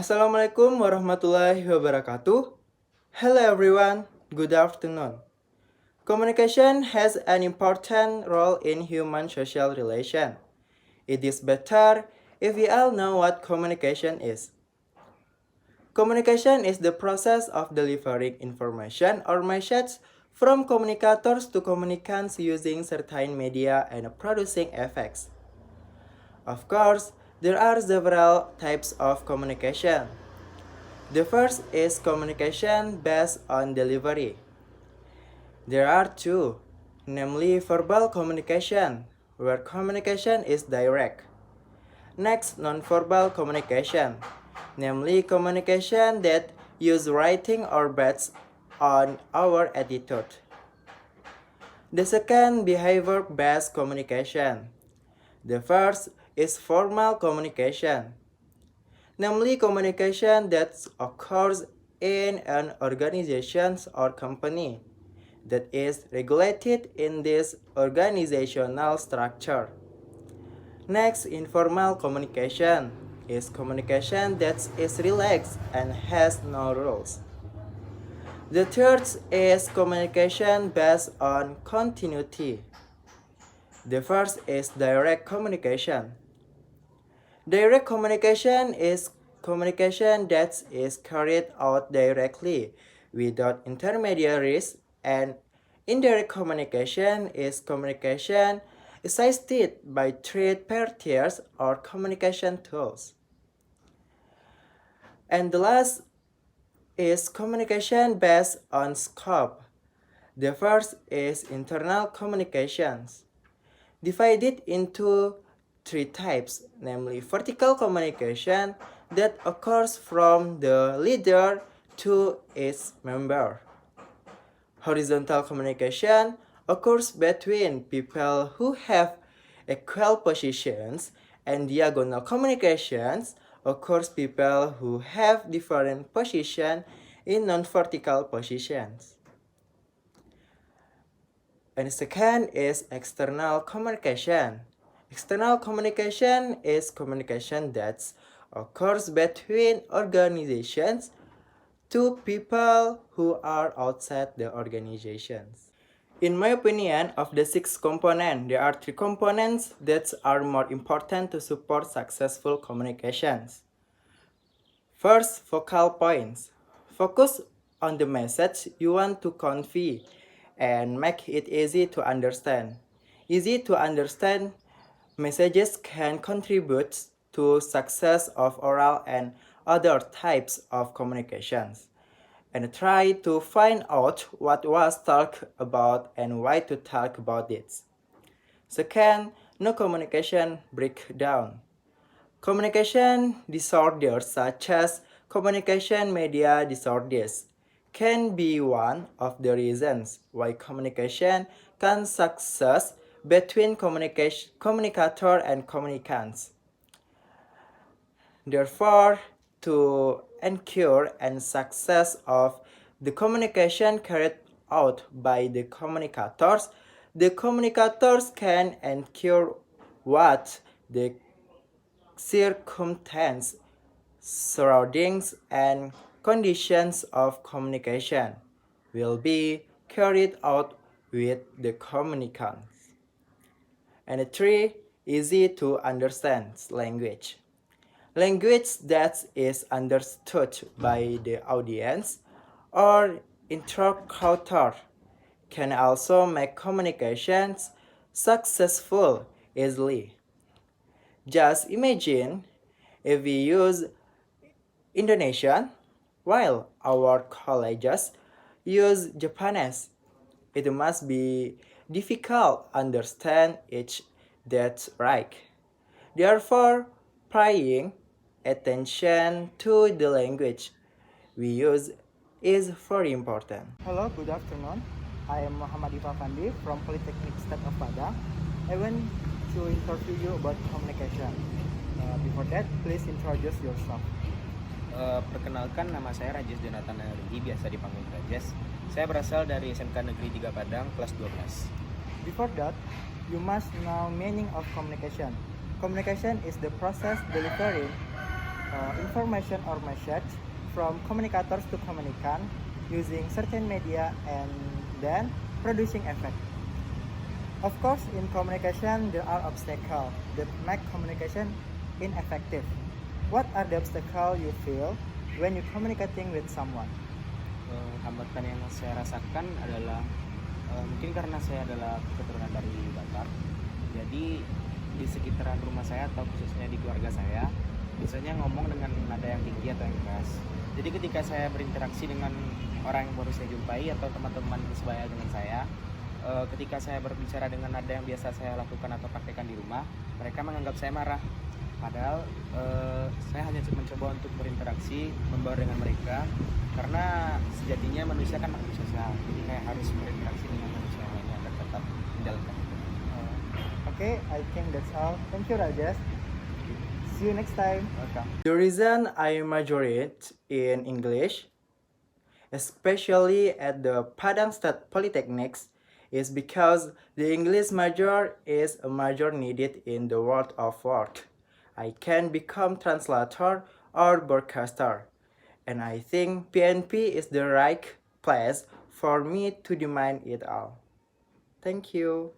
Assalamualaikum warahmatullahi wabarakatuh. Hello everyone, good afternoon. Communication has an important role in human social relation. It is better if we all know what communication is. Communication is the process of delivering information or message from communicators to communicants using certain media and producing effects. Of course, there are several types of communication. The first is communication based on delivery. There are two, namely verbal communication, where communication is direct. Next, nonverbal communication, namely communication that use writing or based on our attitude. The second, behavior-based communication. The first is formal communication, namely communication that occurs in an organization or company that is regulated in this organizational structure. Next, informal communication is communication that is relaxed and has no rules. The third is communication based on continuity. The first is direct communication. Direct communication is communication that is carried out directly without intermediaries, and indirect communication is communication assisted by third parties or communication tools. And the last is communication based on scope. The first is internal communications, divided into three types, namely vertical communication that occurs from the leader to its member. Horizontal communication occurs between people who have equal positions, and diagonal communications occurs people who have different positions in non-vertical positions. And the second is external communication. External communication is communication that occurs between organizations to people who are outside the organizations. In my opinion, of the six components, there are three components that are more important to support successful communications. First, focal points. Focus on the message you want to convey and make it easy to understand. Easy to understand messages can contribute to success of oral and other types of communications. And try to find out what was talked about and why to talk about it. Second, no communication breakdown. Communication disorders such as communication media disorders can be one of the reasons why communication can success between communicator and communicants. Therefore, to ensure and success of the communication carried out by the communicators can ensure what the circumstance, surroundings, and conditions of communication will be carried out with the communicants. And three, easy to understand language. Language that is understood by the audience or interlocutor can also make communications successful easily. Just imagine if we use Indonesian while our colleagues use Japanese. It must be difficult to understand each that's right. Therefore, paying attention to the language we use is very important. Hello, good afternoon. I am Muhammad Difa from Polytechnic State of Padang. I want to interview you about communication. Before that, please introduce yourself. Perkenalkan, nama saya Rajes Jonathan Narigi, biasa dipanggil Rajes. Saya berasal dari SMK Negeri 3 Padang, kelas 12. Before that, you must know meaning of communication. Communication is the process delivering information or message from communicators to communicant using certain media and then producing effect. Of course, in communication, there are obstacles that make communication ineffective. What are the obstacles you feel when you're communicating with someone? Hambatan yang saya rasakan adalah mungkin karena saya adalah keturunan dari Batak. Jadi di sekitaran rumah saya atau khususnya di keluarga saya biasanya ngomong dengan nada yang tinggi atau yang keras. Jadi ketika saya berinteraksi dengan orang yang baru saya jumpai atau teman-teman sebaya dengan saya, ketika saya berbicara dengan nada yang biasa saya lakukan atau praktekkan di rumah, mereka menganggap saya marah. Padahal saya hanya mencoba untuk berinteraksi, membaur dengan mereka, karena sejatinya manusia kan makhluk sosial, jadi saya harus berinteraksi dengan manusia lainnya agar tetap menjalankan itu. Okay, I think that's all. Thank you, Rajesh. See you next time. Welcome. The reason I majored in English, especially at the Padang State Polytechnics, is because the English major is a major needed in the world of work. I can become translator or broadcaster, and I think PNP is the right place for me to demand it all. Thank you.